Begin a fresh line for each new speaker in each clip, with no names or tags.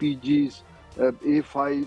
PGs, A-5,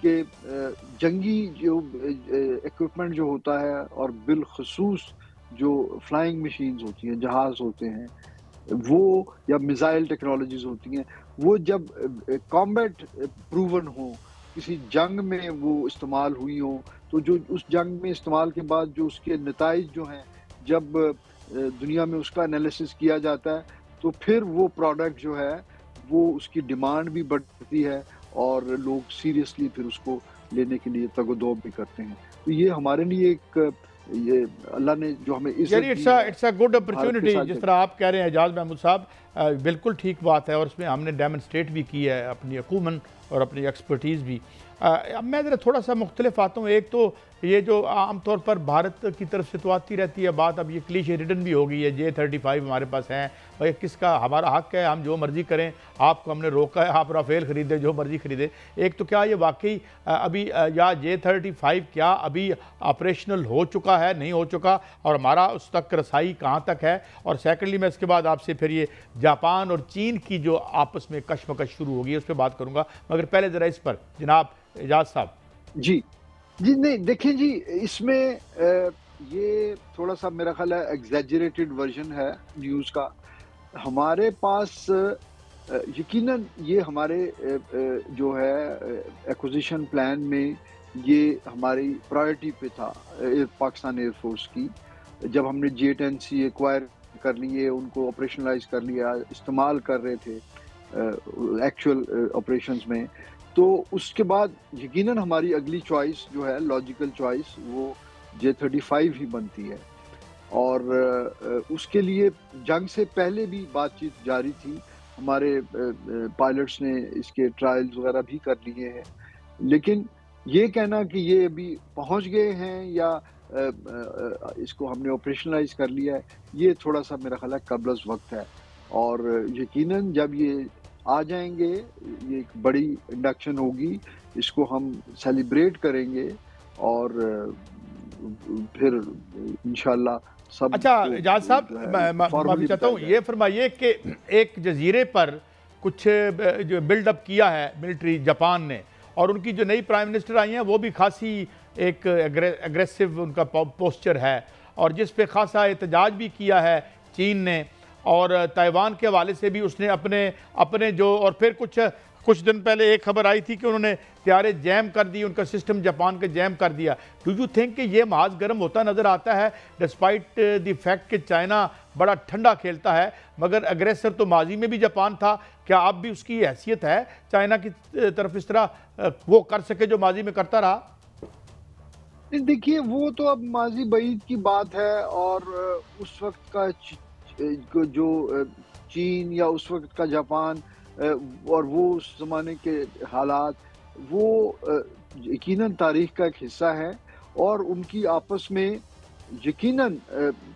کہ جنگی جو ایکوپمنٹ جو ہوتا ہے اور بالخصوص جو فلائنگ مشینز ہوتی ہیں، جہاز ہوتے ہیں وہ، یا میزائل ٹیکنالوجیز ہوتی ہیں، وہ جب کامبیٹ پروون ہوں، کسی جنگ میں وہ استعمال ہوئی ہوں، تو جو اس جنگ میں استعمال کے بعد جو اس کے نتائج جو ہیں، جب دنیا میں اس کا انالیسس کیا جاتا ہے تو پھر وہ پروڈکٹ جو ہے وہ اس کی ڈیمانڈ بھی بڑھتی ہے اور لوگ سیریسلی پھر اس کو لینے کے لیے تگ و دو بھی کرتے ہیں. تو یہ ہمارے لیے ایک یہ اللہ نے جو ہمیں عزت دی ہے،
اٹس اے گڈ اپرچونٹی. جس طرح آپ کہہ رہے ہیں اعجاز محمود صاحب، بالکل ٹھیک بات ہے، اور اس میں ہم نے ڈیمونسٹریٹ بھی کی ہے اپنی اکومن اور اپنی ایکسپرٹیز بھی. اب میں ذرا تھوڑا سا مختلف آتا ہوں. ایک تو یہ جو عام طور پر بھارت کی طرف سے تو آتی رہتی ہے بات، اب یہ کلیشے ریٹن بھی ہو گئی ہے، J-35 ہمارے پاس ہیں، بھائی کس کا ہمارا حق ہے، ہم جو مرضی کریں، آپ کو ہم نے روکا ہے، آپ رافیل خریدے، جو مرضی خریدے. ایک تو کیا یہ واقعی ابھی یا J-35 کیا ابھی آپریشنل ہو چکا ہے، نہیں ہو چکا، اور ہمارا اس تک رسائی کہاں تک ہے؟ اور سیکنڈلی میں اس کے بعد آپ سے پھر یہ جاپان اور چین کی جو آپس میں کشمکش شروع ہوگی اس پہ بات کروں گا، مگر پہلے ذرا اس پر جناب اعجاز صاحب.
جی نہیں دیکھیں جی، اس میں یہ تھوڑا سا میرا خیال ہے ایگزیجریٹڈ ورژن ہے نیوز کا. ہمارے پاس یقیناً یہ ہمارے جو ہے ایکوزیشن پلان میں یہ ہماری پرائرٹی پہ تھا پاکستان ایئر فورس کی. جب ہم نے J-10C ایکوائر کر لیے، ان کو آپریشنلائز کر لیا، استعمال کر رہے تھے ایکچوئل آپریشنز میں، تو اس کے بعد یقیناً ہماری اگلی چوائس جو ہے لاجیکل چوائس وہ J-35 ہی بنتی ہے. اور اس کے لیے جنگ سے پہلے بھی بات چیت جاری تھی، ہمارے پائلٹس نے اس کے ٹرائلز وغیرہ بھی کر لیے ہیں. لیکن یہ کہنا کہ یہ ابھی پہنچ گئے ہیں یا اس کو ہم نے آپریشنلائز کر لیا ہے، یہ تھوڑا سا میرا خیال ہے قبل از وقت ہے. اور یقیناً جب یہ آ جائیں گے، یہ ایک بڑی انڈکشن ہوگی، اس کو ہم سیلیبریٹ کریں گے اور پھر انشاءاللہ سب.
اچھا اعجاز صاحب، میں چاہتا ہوں یہ فرمائیے کہ ایک جزیرے پر کچھ جو بلڈ اپ کیا ہے ملٹری جاپان نے، اور ان کی جو نئی پرائم منسٹر آئی ہیں وہ بھی خاصی ایک اگریسو ان کا پوسچر ہے، اور جس پہ خاصا احتجاج بھی کیا ہے چین نے، اور تائیوان کے حوالے سے بھی اس نے اپنے جو، اور پھر کچھ دن پہلے ایک خبر آئی تھی کہ انہوں نے طیارے جیم کر دی، ان کا سسٹم جاپان کے جیم کر دیا. ڈو یو تھنک کہ یہ محاذ گرم ہوتا نظر آتا ہے ڈسپائٹ دی فیکٹ کہ چائنا بڑا ٹھنڈا کھیلتا ہے، مگر اگریسر تو ماضی میں بھی جاپان تھا؟ کیا اب بھی اس کی حیثیت ہے چائنا کی طرف اس طرح وہ کر سکے جو ماضی میں کرتا رہا؟
دیکھیے وہ تو اب ماضی بعید کی بات ہے، اور اس وقت کا جو چین یا اس وقت کا جاپان اور وہ اس زمانے کے حالات، وہ یقیناً تاریخ کا ایک حصہ ہے، اور ان کی آپس میں یقیناً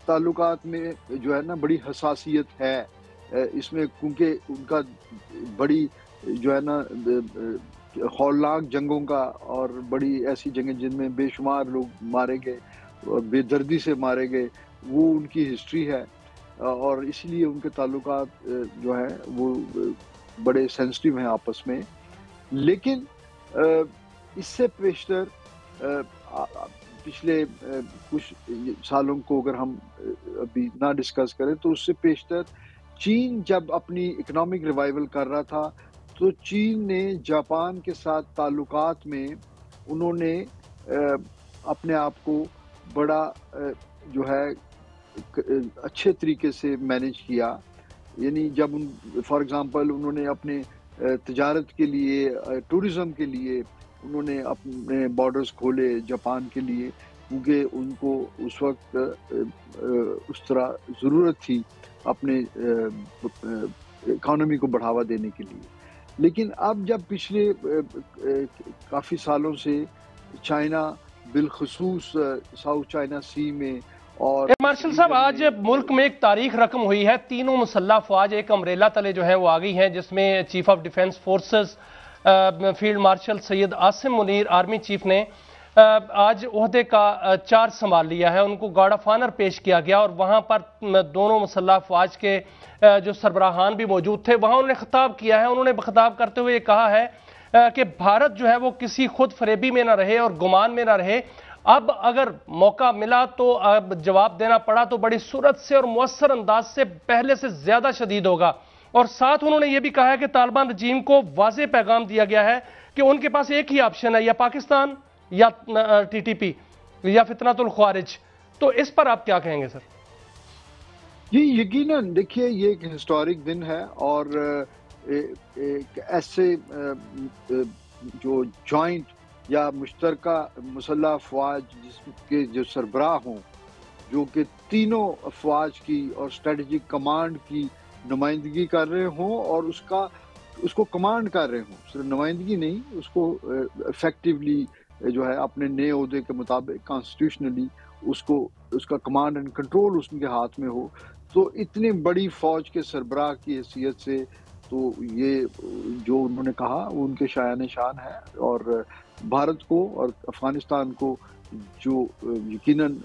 تعلقات میں جو ہے نا بڑی حساسیت ہے اس میں، کیونکہ ان کا بڑی جو ہے نا ہولناک جنگوں کا، اور بڑی ایسی جنگیں جن میں بے شمار لوگ مارے گئے اور بے دردی سے مارے گئے، وہ ان کی ہسٹری ہے. اور اس لیے ان کے تعلقات جو ہیں وہ بڑے سینسٹیو ہیں آپس میں. لیکن اس سے پیشتر پچھلے کچھ سالوں کو اگر ہم ابھی نہ ڈسکس کریں تو اس سے پیشتر چین جب اپنی اکنامک ریوائول کر رہا تھا تو چین نے جاپان کے ساتھ تعلقات میں انہوں نے اپنے آپ کو بڑا جو ہے اچھے طریقے سے مینیج کیا. یعنی جب فار ایگزامپل انہوں نے اپنے تجارت کے لیے، ٹورزم کے لیے انہوں نے اپنے بارڈرز کھولے جاپان کے لیے، کیونکہ ان کو اس وقت اس طرح ضرورت تھی اپنے اکانومی کو بڑھاوا دینے کے لیے. لیکن اب جب پچھلے کافی سالوں سے چائنا بالخصوص ساؤتھ چائنا سی میں، اور
مارشل صاحب آج ملک میں ایک تاریخ رقم ہوئی ہے. تینوں مسلح افواج ایک امبریلا تلے جو ہے وہ آ گئی ہیں، جس میں chief of defence forces field marshal Syed Asim Munir army chief نے آج عہدے کا چارج سنبھال لیا ہے. ان کو گارڈ آف آنر پیش کیا گیا، اور وہاں پر دونوں مسلح افواج کے جو سربراہان بھی موجود تھے، وہاں انہوں نے خطاب کیا ہے. انہوں نے خطاب کرتے ہوئے یہ کہا ہے کہ بھارت جو ہے وہ کسی خود فریبی میں نہ رہے اور گمان میں نہ رہے. اب اگر موقع ملا تو اب جواب دینا پڑا تو بڑی صورت سے اور مؤثر انداز سے پہلے سے زیادہ شدید ہوگا. اور ساتھ انہوں نے یہ بھی کہا ہے کہ طالبان رجیم کو واضح پیغام دیا گیا ہے کہ ان کے پاس ایک ہی آپشن ہے, یا پاکستان یا ٹی ٹی پی یا فتنۃ الخوارج. تو اس پر آپ کیا کہیں گے سر؟
جی یقیناً دیکھیے یہ ایک ہسٹورک دن ہے, اور ایک ایسے جو جوائنٹ یا مشترکہ مسلح افواج جس کے جو سربراہ ہوں, جو کہ تینوں افواج کی اور اسٹریٹجک کمانڈ کی نمائندگی کر رہے ہوں اور اس کو کمانڈ کر رہے ہوں, صرف نمائندگی نہیں, اس کو افیکٹولی جو ہے اپنے نئے عہدے کے مطابق کانسٹیٹیوشنلی اس کا کمانڈ اینڈ کنٹرول اس کے ہاتھ میں ہو. تو اتنی بڑی فوج کے سربراہ کی حیثیت سے تو یہ جو انہوں نے کہا وہ ان کے شایان شان ہے, اور بھارت کو اور افغانستان کو جو یقیناً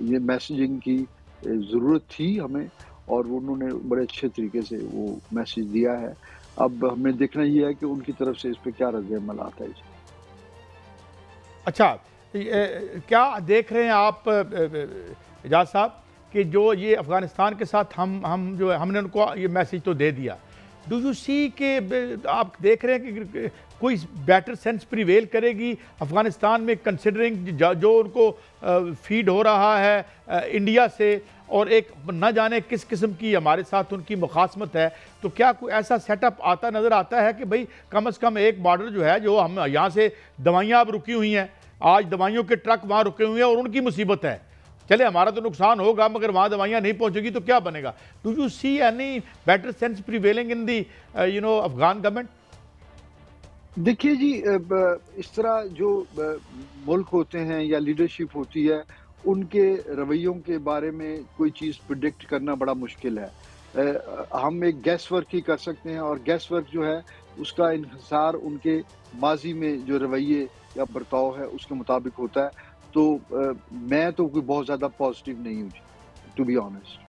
یہ میسیجنگ کی ضرورت تھی ہمیں, اور انہوں نے بڑے اچھے طریقے سے وہ میسیج دیا ہے. اب ہمیں دیکھنا یہ ہے کہ ان کی طرف سے اس پہ کیا رد عمل آتا ہے.
اچھا, کیا دیکھ رہے ہیں آپ اعجاز صاحب کہ جو یہ افغانستان کے ساتھ ہم نے ان کو یہ میسیج تو دے دیا, ڈو یو سی کہ آپ دیکھ رہے ہیں کہ کوئی بیٹر سینس پریویل کرے گی افغانستان میں, کنسیڈرنگ جو ان کو فیڈ ہو رہا ہے انڈیا سے, اور ایک نہ جانے کس قسم کی ہمارے ساتھ ان کی مخاصمت ہے, تو کیا کوئی ایسا سیٹ اپ آتا نظر آتا ہے کہ بھئی کم از کم ایک بارڈر جو ہے, جو ہم یہاں سے دوائیاں اب رکی ہوئی ہیں, آج دوائیوں کے ٹرک وہاں رکے ہوئے ہیں اور ان کی مصیبت ہے, چلے ہمارا تو نقصان ہوگا مگر وہاں دوائیاں نہیں پہنچے گی تو کیا بنے گا؟ Do you see any better sense prevailing in the Afghan government?
دیکھیے جی, اس طرح جو ملک ہوتے ہیں یا لیڈرشپ ہوتی ہے, ان کے رویوں کے بارے میں کوئی چیز پریڈکٹ کرنا بڑا مشکل ہے. ہم ایک گیس ورک ہی کر سکتے ہیں, اور گیس ورک جو ہے اس کا انحصار ان کے ماضی میں جو رویے یا برتاؤ ہے اس کے مطابق ہوتا ہے. تو میں تو کوئی بہت زیادہ پازیٹیو نہیں ہوں, ٹو بی آنیسٹ.